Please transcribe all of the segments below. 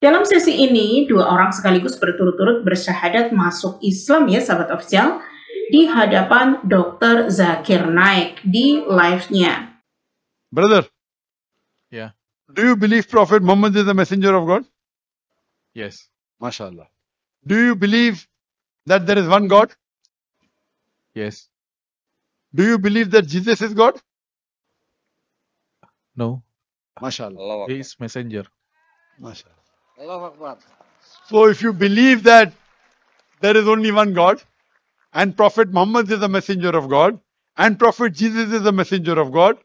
Dalam sesi ini, dua orang sekaligus berturut-turut bersyahadat masuk Islam ya, sahabat official, di hadapan Dr. Zakir Naik di live-nya. Brother, Yeah. do you believe Prophet Muhammad is the messenger of God? Yes. MashaAllah. Do you believe that there is one God? Yes. Do you believe that Jesus is God? No. MashaAllah. He is messenger. MashaAllah. Allahu Akbar. So if you believe that there is only one God, and Prophet Muhammad is a messenger of God, and Prophet Jesus is a messenger of God,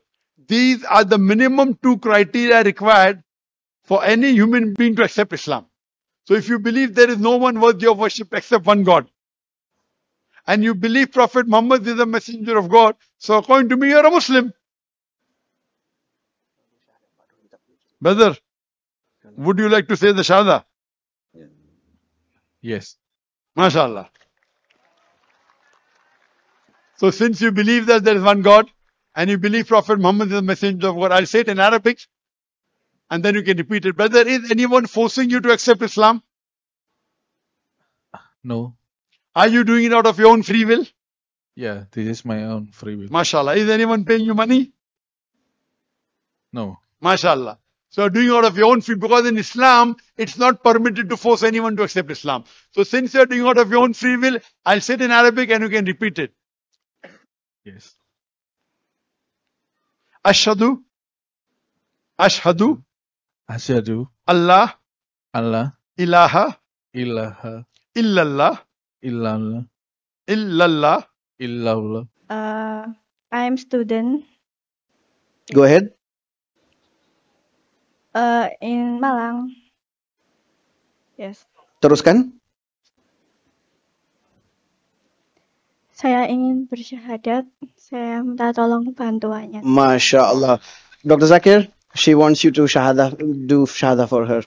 these are the minimum two criteria required for any human being to accept Islam. So if you believe there is no one worthy of worship except one God, and you believe Prophet Muhammad is a messenger of God, so according to me, you're a Muslim. Brother, would you like to say the Shahada? Yes. MashaAllah. So since you believe that there is one God, and you believe Prophet Muhammad is a messenger of God, I'll say it in Arabic, and then you can repeat it. Brother, is anyone forcing you to accept Islam? No. Are you doing it out of your own free will? Yeah, this is my own free will. MashaAllah. Is anyone paying you money? No. MashaAllah. So you're doing it out of your own free, because in Islam, it's not permitted to force anyone to accept Islam. So since you're doing it out of your own free will, I'll say it in Arabic and you can repeat it. Yes. Ashhadu, Ashhadu, Asyhadu Allah, Allah ilaha, ilaha illallah, illallah illallah. illallah. I'm student Go ahead. in Malang. Yes. Teruskan. Saya ingin bersyahadat. Saya minta tolong bantuannya. Masya Allah. Dr. Zakir, she wants you to do shahada for her.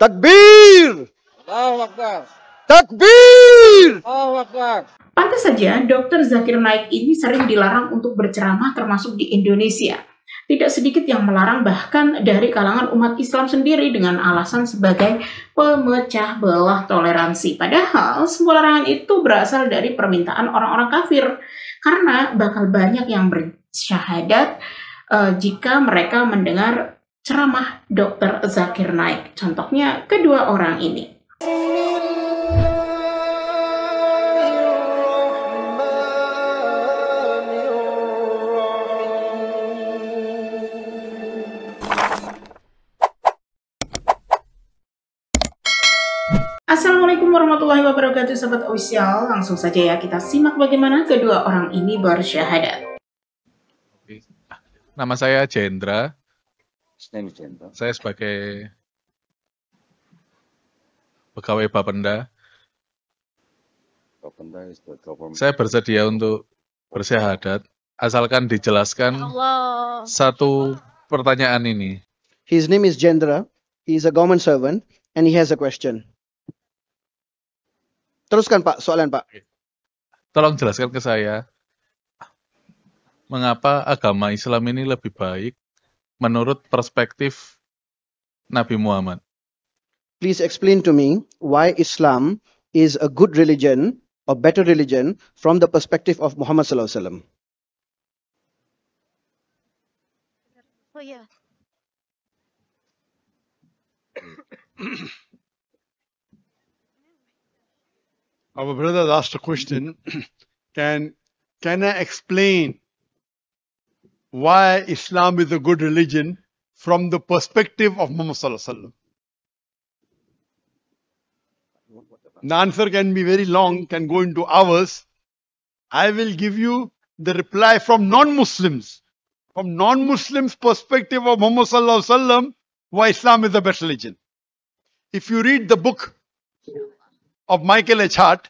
Takbir! Allahu Akbar. Takbir! Allahu Akbar. Pantas saja Dr. Zakir Naik ini sering dilarang untuk berceramah termasuk di Indonesia. Tidak sedikit yang melarang bahkan dari kalangan umat Islam sendiri dengan alasan sebagai pemecah belah toleransi. Padahal semua larangan itu berasal dari permintaan orang-orang kafir. Karena bakal banyak yang bersyahadat jika mereka mendengar ceramah Dr. Zakir Naik. Contohnya kedua orang ini. Assalamualaikum warahmatullahi wabarakatuh, sahabat official. Langsung saja ya kita simak bagaimana kedua orang ini bersyahadat. Nama saya Jendra. His name is Jendra. Saya sebagai pegawai Bapenda. Bapenda is the government. Saya bersedia untuk bersyahadat asalkan dijelaskan Allah. satu pertanyaan ini. His name is Jendra. He is a government servant and he has a question. Teruskan Pak, soalan Pak. Tolong jelaskan ke saya, mengapa agama Islam ini lebih baik menurut perspektif Nabi Muhammad? Please explain to me why Islam is a good religion or better religion from the perspective of Muhammad Sallallahu Alaihi Wasallam. Oh ya. Our brother asked a question. Can I explain why Islam is a good religion from the perspective of Muhammad Sallallahu Alaihi Wasallam? The answer can be very long, can go into hours. I will give you the reply from non-Muslims. From non-Muslims' perspective of Muhammad Sallallahu Alaihi Wasallam, why Islam is the best religion. If you read the book of Michael H. Hart,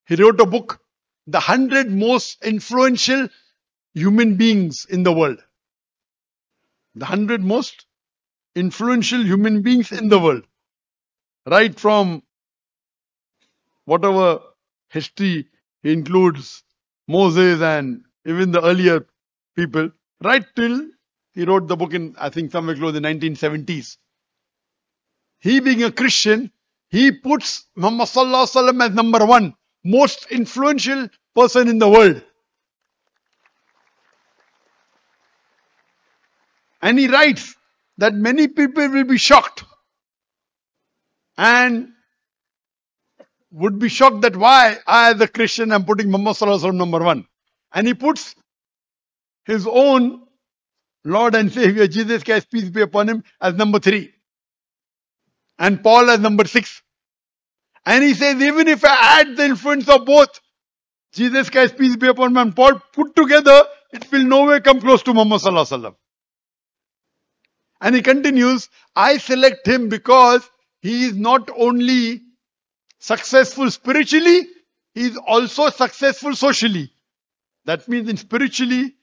he wrote a book, The 100 Most Influential Human Beings in the World. The 100 Most Influential Human Beings in the World. Right from whatever history includes Moses and even the earlier people, right till he wrote the book in, I think, somewhere close in the 1970s. he being a Christian, he puts Muhammad sallallahu alaihi wasallam as number one, most influential person in the world. And he writes that many people will be shocked and would be shocked that why I as a Christian am putting Muhammad sallallahu alaihi wasallam number one. And he puts his own Lord and Savior Jesus Christ, peace be upon him, as number 3. And Paul as number 6. And he says, even if I add the influence of both Jesus Christ, peace be upon him, and Paul put together, it will nowhere come close to Muhammad sallallahu alaihi wasallam. And he continues, I select him because he is not only successful spiritually, he is also successful socially. That means in spiritually,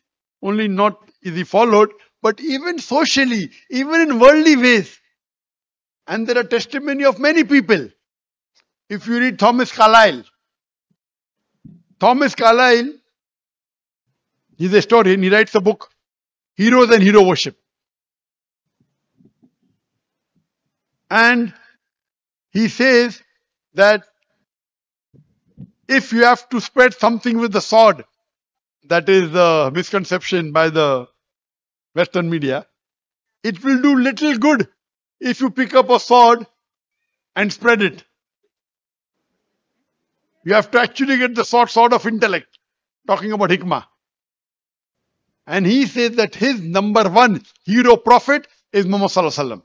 only not is he followed, but even socially, even in worldly ways. And there are testimony of many people. If you read Thomas Carlyle, he's a historian, he writes a book, Heroes and Hero Worship. And he says that if you have to spread something with the sword, that is the misconception by the Western media, it will do little good if you pick up a sword and spread it. You have to actually get the sword of intellect, talking about hikmah. And he says that his number one hero prophet is Muhammad sallallahu alaihi wasallam.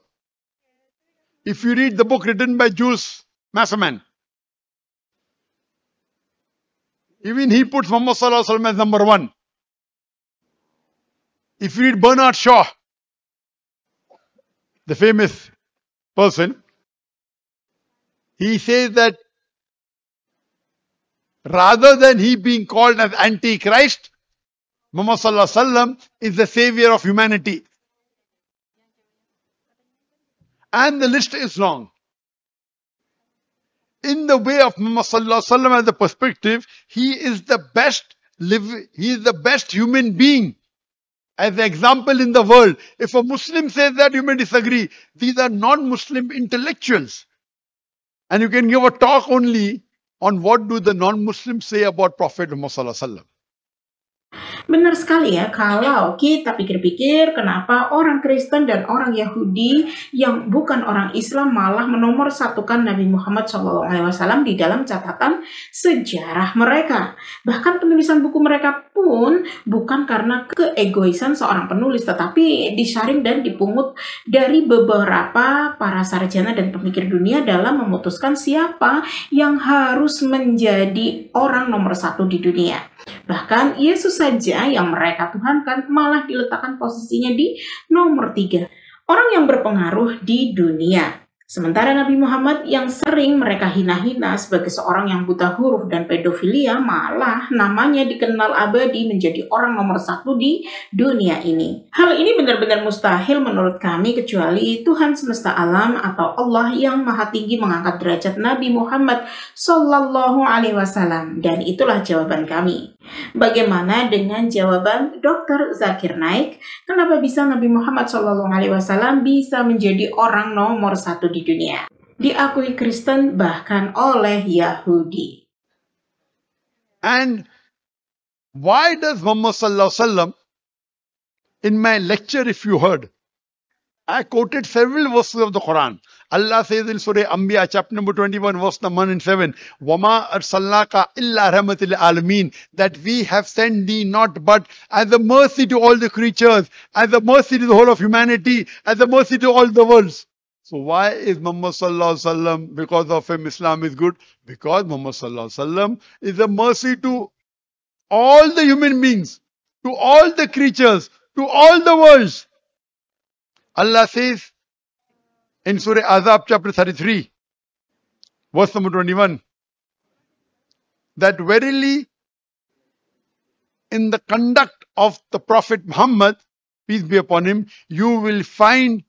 If you read the book written by Jules Masserman, even he puts Muhammad sallallahu alaihi wasallam as number one. If you read Bernard Shaw, the famous person, he says that rather than he being called as Antichrist, Muhammad sallallahu alaihi wasallam is the savior of humanity. And the list is long. In the way of Muhammad sallallahu alaihi wasallam as a perspective, he is the best human being. As an example in the world, if a Muslim says that, you may disagree. These are non-Muslim intellectuals. And you can give a talk only on what do the non-Muslims say about Prophet Muhammad sallallahu alaihi wasallam. Benar sekali ya, kalau kita pikir-pikir kenapa orang Kristen dan orang Yahudi yang bukan orang Islam malah menomorsatukan Nabi Muhammad SAW di dalam catatan sejarah mereka. Bahkan penulisan buku mereka pun bukan karena keegoisan seorang penulis, tetapi disaring dan dipungut dari beberapa para sarjana dan pemikir dunia dalam memutuskan siapa yang harus menjadi orang nomor 1 di dunia. Bahkan Yesus saja yang mereka tuhankan malah diletakkan posisinya di nomor 3. Orang yang berpengaruh di dunia. Sementara Nabi Muhammad yang sering mereka hina-hina sebagai seorang yang buta huruf dan pedofilia, malah namanya dikenal abadi menjadi orang nomor 1 di dunia ini. Hal ini benar-benar mustahil menurut kami kecuali Tuhan semesta alam atau Allah yang maha tinggi mengangkat derajat Nabi Muhammad Sallallahu Alaihi Wasallam. Dan itulah jawaban kami. Bagaimana dengan jawaban Dr. Zakir Naik? Kenapa bisa Nabi Muhammad Sallallahu Alaihi Wasallam bisa menjadi orang nomor 1 di dunia? Diakui Kristen bahkan oleh Yahudi. And why does Muhammad sallallahu alaihi wasallam, in my lecture if you heard, I quoted several verses of the Quran. Allah says in Surah Anbiya chapter number 21 verse number 1 and 7, وَمَا أَرْسَلْنَاكَ إِلَّا رَحْمَةً لِلْعَالَمِينَ, that we have sent thee not but as a mercy to all the creatures, as a mercy to the whole of humanity, as a mercy to all the worlds. So why is Muhammad sallallahu alaihi wasallam, because of him Islam is good? Because Muhammad sallallahu alaihi wasallam is a mercy to all the human beings, to all the creatures, to all the worlds. Allah says in Surah Azab chapter 33, verse number 21, that verily in the conduct of the Prophet Muhammad, peace be upon him, you will find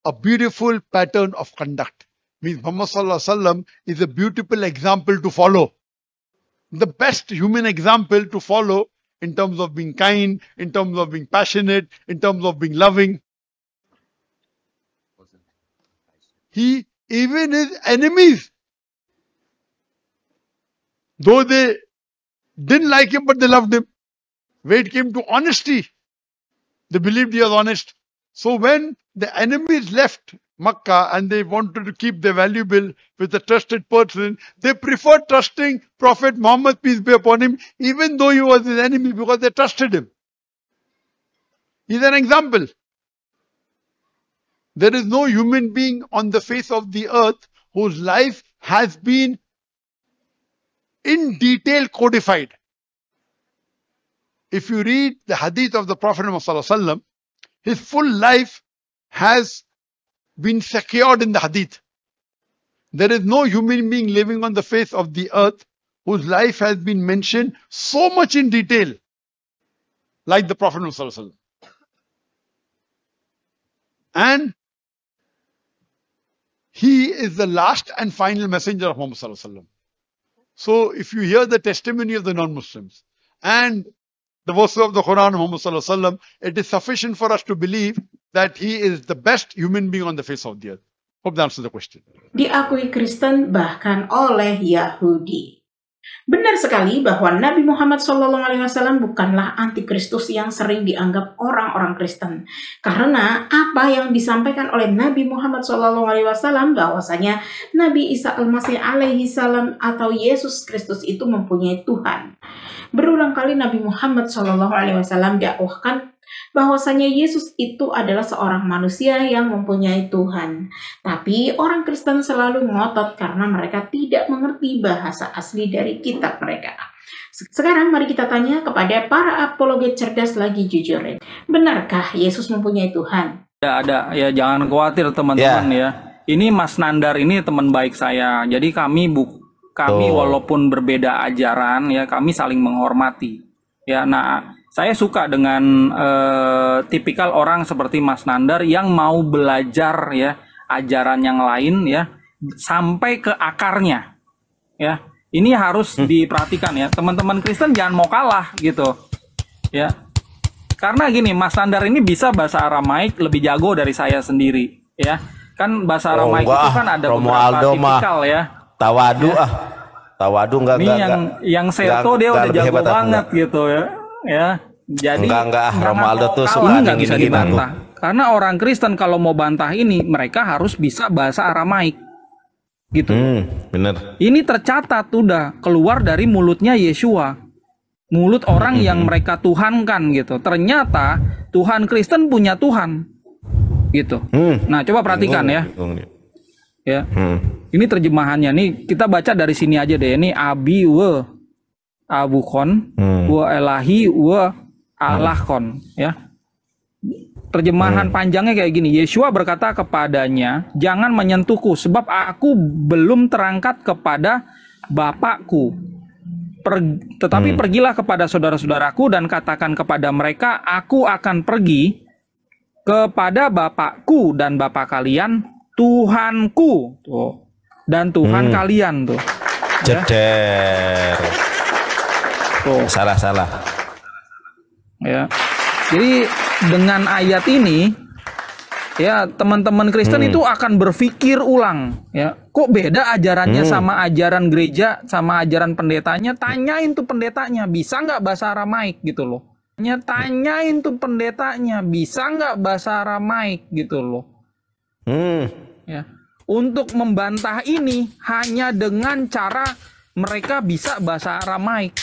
a beautiful pattern of conduct. Means Muhammad sallallahu alaihi wasallam is a beautiful example to follow. The best human example to follow in terms of being kind, in terms of being passionate, in terms of being loving. He even his enemies, though they didn't like him, but they loved him. When it came to honesty, they believed he was honest. So when the enemies left Makkah and they wanted to keep their valuable with a trusted person, they preferred trusting Prophet Muhammad, peace be upon him, even though he was his enemy, because they trusted him. He's an example. There is no human being on the face of the earth whose life has been in detail codified. If you read the hadith of the Prophet Muhammad, his full life has been secured in the hadith. There is no human being living on the face of the earth whose life has been mentioned so much in detail like the Prophet Muhammad. And he is the last and final messenger of Muhammad. So if you hear the testimony of the non-Muslims and the verses of the Quran of Muhammad, it is sufficient for us to believe that he is the best human being on the face of the earth. Hope that answers the question. Diakui Kristen bahkan oleh Yahudi. Benar sekali bahwa Nabi Muhammad SAW bukanlah antikristus yang sering dianggap orang-orang Kristen. Karena apa yang disampaikan oleh Nabi Muhammad SAW bahwasanya Nabi Isa Al-Masih alaihi salam atau Yesus Kristus itu mempunyai Tuhan. Berulang kali Nabi Muhammad SAW dakwahkan bahwasanya Yesus itu adalah seorang manusia yang mempunyai Tuhan. Tapi orang Kristen selalu ngotot karena mereka tidak mengerti bahasa asli dari kitab mereka. Sekarang mari kita tanya kepada para apologet cerdas lagi jujur. Benarkah Yesus mempunyai Tuhan? Ada ya, jangan khawatir teman-teman ya. Ini Mas Nandar ini teman baik saya. Jadi kami walaupun berbeda ajaran ya, kami saling menghormati. Ya, nah saya suka dengan tipikal orang seperti Mas Nandar yang mau belajar ya ajaran yang lain ya sampai ke akarnya. Ya, ini harus diperhatikan ya. Teman-teman Kristen jangan mau kalah gitu. Ya. Karena gini, Mas Nandar ini bisa bahasa Aramaik lebih jago dari saya sendiri ya. Kan bahasa Aramaik itu kan ada beberapa tipikal ya. Tawadu enggak. Ini yang Seto dia udah jago banget gitu ya. Ya. Jadi Romualdo tuh ini nggak bisa dibantah. Karena orang Kristen kalau mau bantah ini mereka harus bisa bahasa Aramaik. Gitu. Bener. Ini tercatat udah keluar dari mulutnya Yeshua. Mulut orang yang mereka tuhankan gitu. Ternyata Tuhan Kristen punya Tuhan. Gitu. Nah, coba perhatikan ya. Ya. Ini terjemahannya nih, kita baca dari sini aja deh. Ini abi we abukon wa elahi wa alahkon ya. Terjemahan panjangnya kayak gini. Yeshua berkata kepadanya, "Jangan menyentuhku sebab aku belum terangkat kepada Bapakku. Tetapi pergilah kepada saudara-saudaraku dan katakan kepada mereka, aku akan pergi kepada Bapakku dan Bapa kalian, Tuhanku tuh, dan Tuhan kalian tuh." Jeder. Tuh. Salah. Ya. Jadi dengan ayat ini ya teman-teman Kristen itu akan berpikir ulang ya. Kok beda ajarannya sama ajaran gereja sama ajaran pendetanya? Tanyain tuh pendetanya, bisa nggak bahasa Aramaik gitu loh. Tanyain tuh pendetanya, bisa nggak bahasa Aramaik gitu loh. Ya. Untuk membantah ini hanya dengan cara mereka bisa bahasa Aramaik.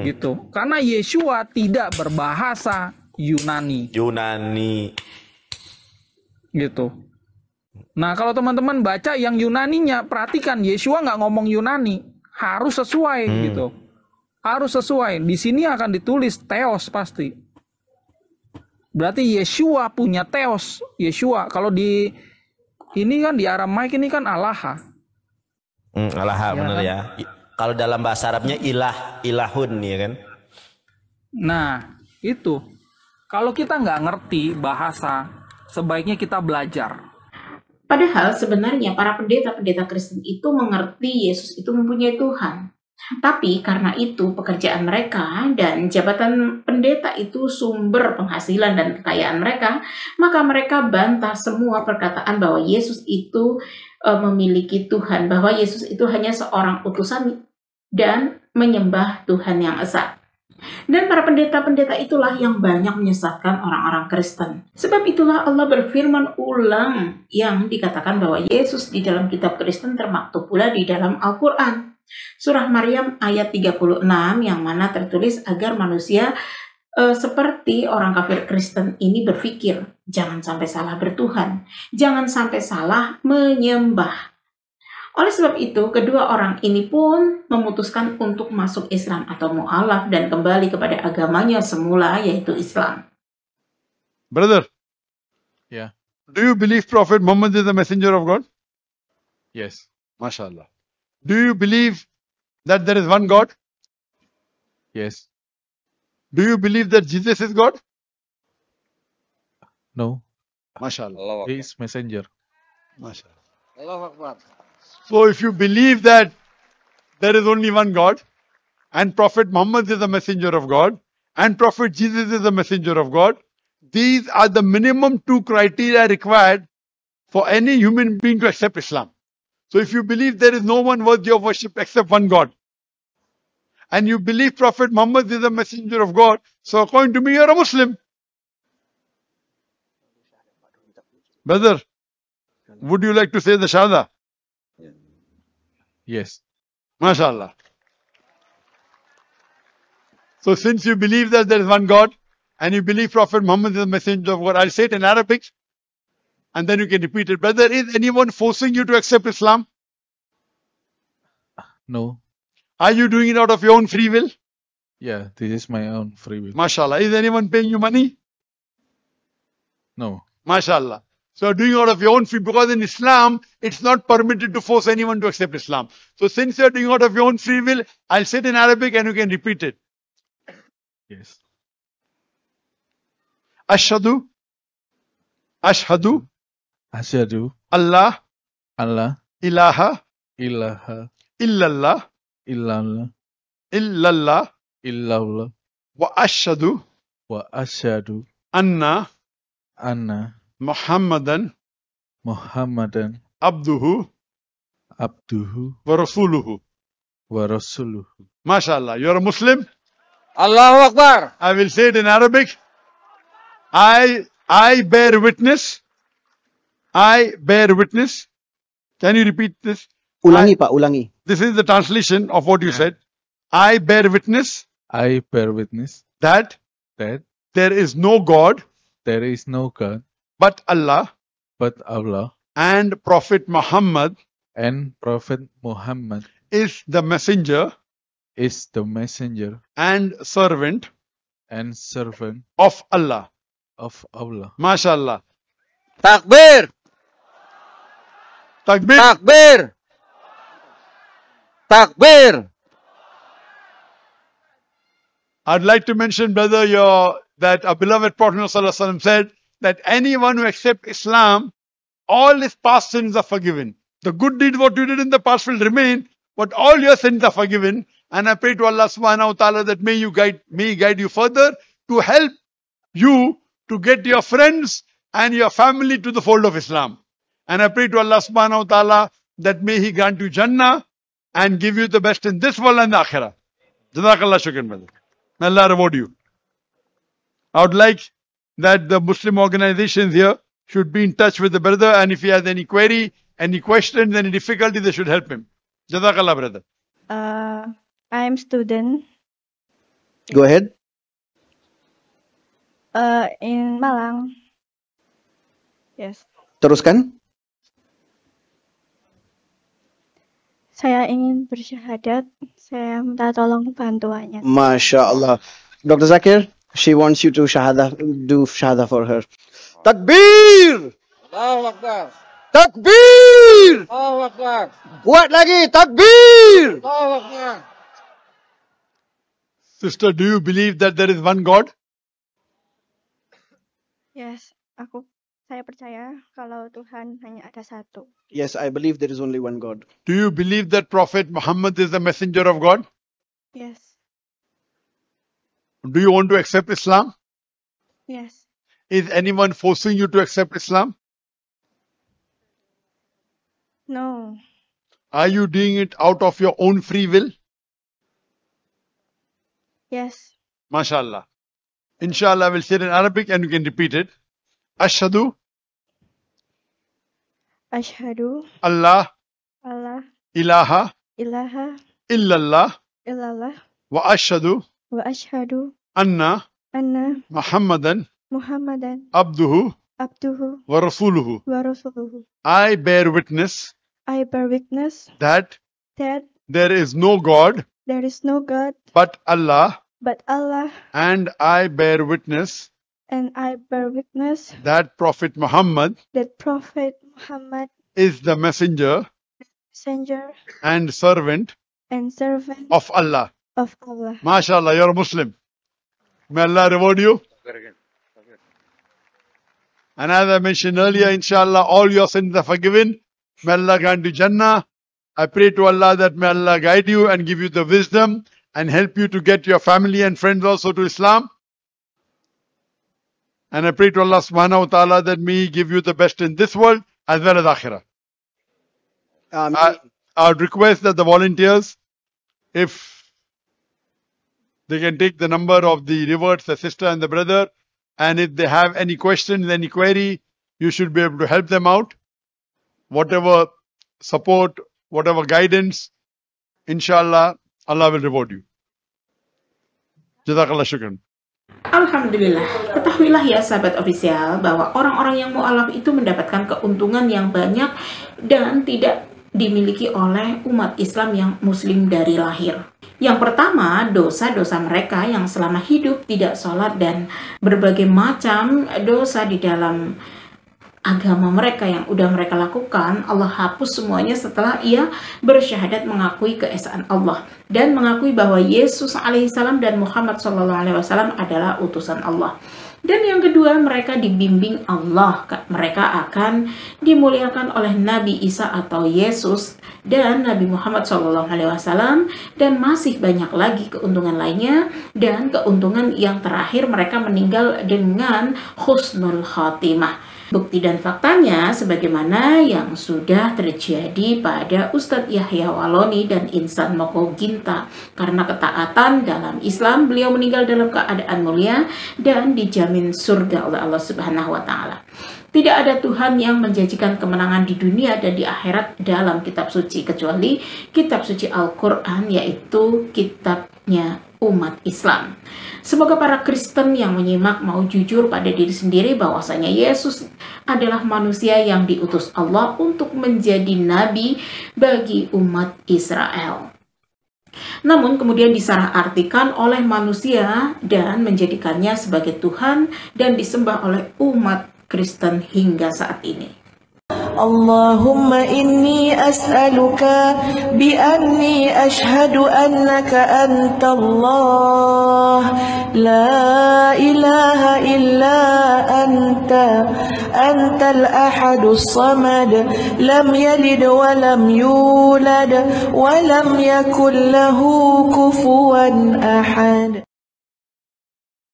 Gitu. Karena Yeshua tidak berbahasa Yunani. Gitu. Nah, kalau teman-teman baca yang Yunaninya, perhatikan Yeshua nggak ngomong Yunani, harus sesuai gitu. Harus sesuai. Di sini akan ditulis Theos pasti. Berarti Yeshua punya Theos. Yeshua. Kalau di ini kan di Aramaik ini kan Allaha. Allaha ya, bener kan? Ya. Kalau dalam bahasa Arabnya ilahun ya kan. Nah itu. Kalau kita nggak ngerti bahasa, sebaiknya kita belajar. Padahal sebenarnya para pendeta-pendeta Kristen itu mengerti Yesus itu mempunyai Tuhan. Tapi karena itu pekerjaan mereka dan jabatan pendeta itu sumber penghasilan dan kekayaan mereka, maka mereka bantah semua perkataan bahwa Yesus itu memiliki Tuhan, bahwa Yesus itu hanya seorang utusan dan menyembah Tuhan yang esa. Dan para pendeta-pendeta itulah yang banyak menyesatkan orang-orang Kristen. Sebab itulah Allah berfirman ulang yang dikatakan bahwa Yesus di dalam kitab Kristen termaktub pula di dalam Al-Quran. Surah Maryam ayat 36 yang mana tertulis agar manusia seperti orang kafir Kristen ini berpikir, jangan sampai salah bertuhan, jangan sampai salah menyembah. Oleh sebab itu, kedua orang ini pun memutuskan untuk masuk Islam atau mu'alaf dan kembali kepada agamanya semula, yaitu Islam. Brother, Yeah. do you believe Prophet Muhammad is the messenger of God? Yes. MashaAllah. Do you believe that there is one God? Yes. Do you believe that Jesus is God? No. MashaAllah. Allahu He Akbar. is messenger. MashaAllah. Allahu Akbar. So if you believe that there is only one God, and Prophet Muhammad is the messenger of God, and Prophet Jesus is the messenger of God, these are the minimum two criteria required for any human being to accept Islam. So if you believe there is no one worthy of worship except one God, and you believe Prophet Muhammad is the messenger of God, so according to me, you're a Muslim. Brother, would you like to say the Shahada? Yes. MashaAllah. So since you believe that there is one God, and you believe Prophet Muhammad is the messenger of God, I'll say it in Arabic, and then you can repeat it. Brother, is anyone forcing you to accept Islam? No. Are you doing it out of your own free will? Yeah, this is my own free will. MashaAllah. Is anyone paying you money? No. MashaAllah. So doing it out of your own free, because in Islam, it's not permitted to force anyone to accept Islam. So since you're doing it out of your own free will, I'll say it in Arabic and you can repeat it. Yes. Ashhadu, Ashhadu, Asyhadu Allah, alla ilaha, ilaha illallah, illallah illallah, illallah wa ashhadu wa asyhadu anna anna Muhammadan Muhammadan abduhu abduhu wa rasuluhu. wa rasuluhu. MashaAllah. You're a Muslim? Allahu Akbar. I will say it in Arabic. I bear witness. I bear witness. Can you repeat this? Ulangi, Pak, ulangi. This is the translation of what you said. I bear witness I bear witness that that there is no God there is no God but Allah, but Allah, and Prophet Muhammad and Prophet Muhammad is the messenger is the messenger and servant and servant of Allah. of Allah. MashaAllah. Takbir. Takbir. Takbir. Takbir. I'd like to mention, brother, that our beloved Prophet ﷺ said that anyone who accepts Islam, all his past sins are forgiven. The good deeds what you did in the past will remain, but all your sins are forgiven. And I pray to Allah subhanahu wa ta'ala that may He guide you further to help you to get your friends and your family to the fold of Islam. And I pray to Allah subhanahu wa ta'ala that may He grant you Jannah and give you the best in this world and the Akhirah. Jazakallah shukran, brother. May Allah reward you. I would like that the Muslim organizations here should be in touch with the brother, and if he has any query, any questions, any difficulty, they should help him. Jazakallah, brother. I'm student Go ahead. in Malang. Yes. Teruskan. Saya ingin bersyahadat. Saya minta tolong bantuannya. Masya Allah. Dr. Zakir, she wants you to do shahada for her. Takbir! Allahu Akbar. Takbir! Allahu Akbar. Kuat lagi, takbir! Allahu Akbar. Sister, do you believe that there is one God? Yes, saya percaya kalau Tuhan hanya ada satu. Yes, I believe there is only one God. Do you believe that Prophet Muhammad is the messenger of God? Yes. Do you want to accept Islam? Yes. Is anyone forcing you to accept Islam? No. Are you doing it out of your own free will? Yes. MashaAllah. Inshallah, I will say it in Arabic and you can repeat it. Ashhadu Ashhadu Allah Allah ilaha ilaha illallah illallah wa ashhadu wa ashhadu anna anna Muhammadan Muhammadan abduhu abduhu wa rasuluhu. wa rasuluhu. I bear witness I bear witness that that there is no God there is no God but Allah, but Allah, and I bear witness and I bear witness that Prophet Muhammad that Prophet Muhammad, is the messenger messenger and servant and servant of Allah. of Allah. MashaAllah, you're a Muslim. May Allah reward you. And as I mentioned earlier, inshallah, all your sins are forgiven. May Allah grant you Jannah. I pray to Allah that may Allah guide you and give you the wisdom and help you to get your family and friends also to Islam. And I pray to Allah subhanahu wa ta'ala that may He give you the best in this world as well as akhirah. I would request that the volunteers, if they can take the number of the reverts, the sister and the brother, and if they have any questions, any query, you should be able to help them out. Whatever support, whatever guidance, inshallah, Allah will reward you. Jazakallah syukran. Alhamdulillah, ketahuilah ya sahabat ofisial bahwa orang-orang yang mu'alaf itu mendapatkan keuntungan yang banyak dan tidak dimiliki oleh umat Islam yang muslim dari lahir. Yang pertama, dosa-dosa mereka yang selama hidup tidak sholat dan berbagai macam dosa di dalam agama mereka yang udah mereka lakukan, Allah hapus semuanya setelah ia bersyahadat mengakui keesaan Allah dan mengakui bahwa Yesus alaihissalam dan Muhammad sallallahu alaihi wasallam adalah utusan Allah. Dan yang kedua, mereka dibimbing Allah, mereka akan dimuliakan oleh Nabi Isa atau Yesus dan Nabi Muhammad SAW, dan masih banyak lagi keuntungan lainnya. Dan keuntungan yang terakhir, mereka meninggal dengan husnul khatimah. Bukti dan faktanya sebagaimana yang sudah terjadi pada Ustadz Yahya Waloni dan Insan Moko Ginta. Karena ketaatan dalam Islam, beliau meninggal dalam keadaan mulia dan dijamin surga oleh Allah Subhanahu wa Ta'ala. Tidak ada Tuhan yang menjanjikan kemenangan di dunia dan di akhirat dalam kitab suci kecuali kitab suci Al-Quran, yaitu kitabnya umat Islam. Semoga para Kristen yang menyimak mau jujur pada diri sendiri bahwasanya Yesus adalah manusia yang diutus Allah untuk menjadi nabi bagi umat Israel. Namun kemudian disalahartikan oleh manusia dan menjadikannya sebagai Tuhan dan disembah oleh umat Kristen hingga saat ini. Allahumma inni as'aluka bi'anni ashhadu annaka anta Allah la ilaha illa anta antal ahadus samad lam yalid wa lam yulad wa lam yakul lahu kufuwan ahad.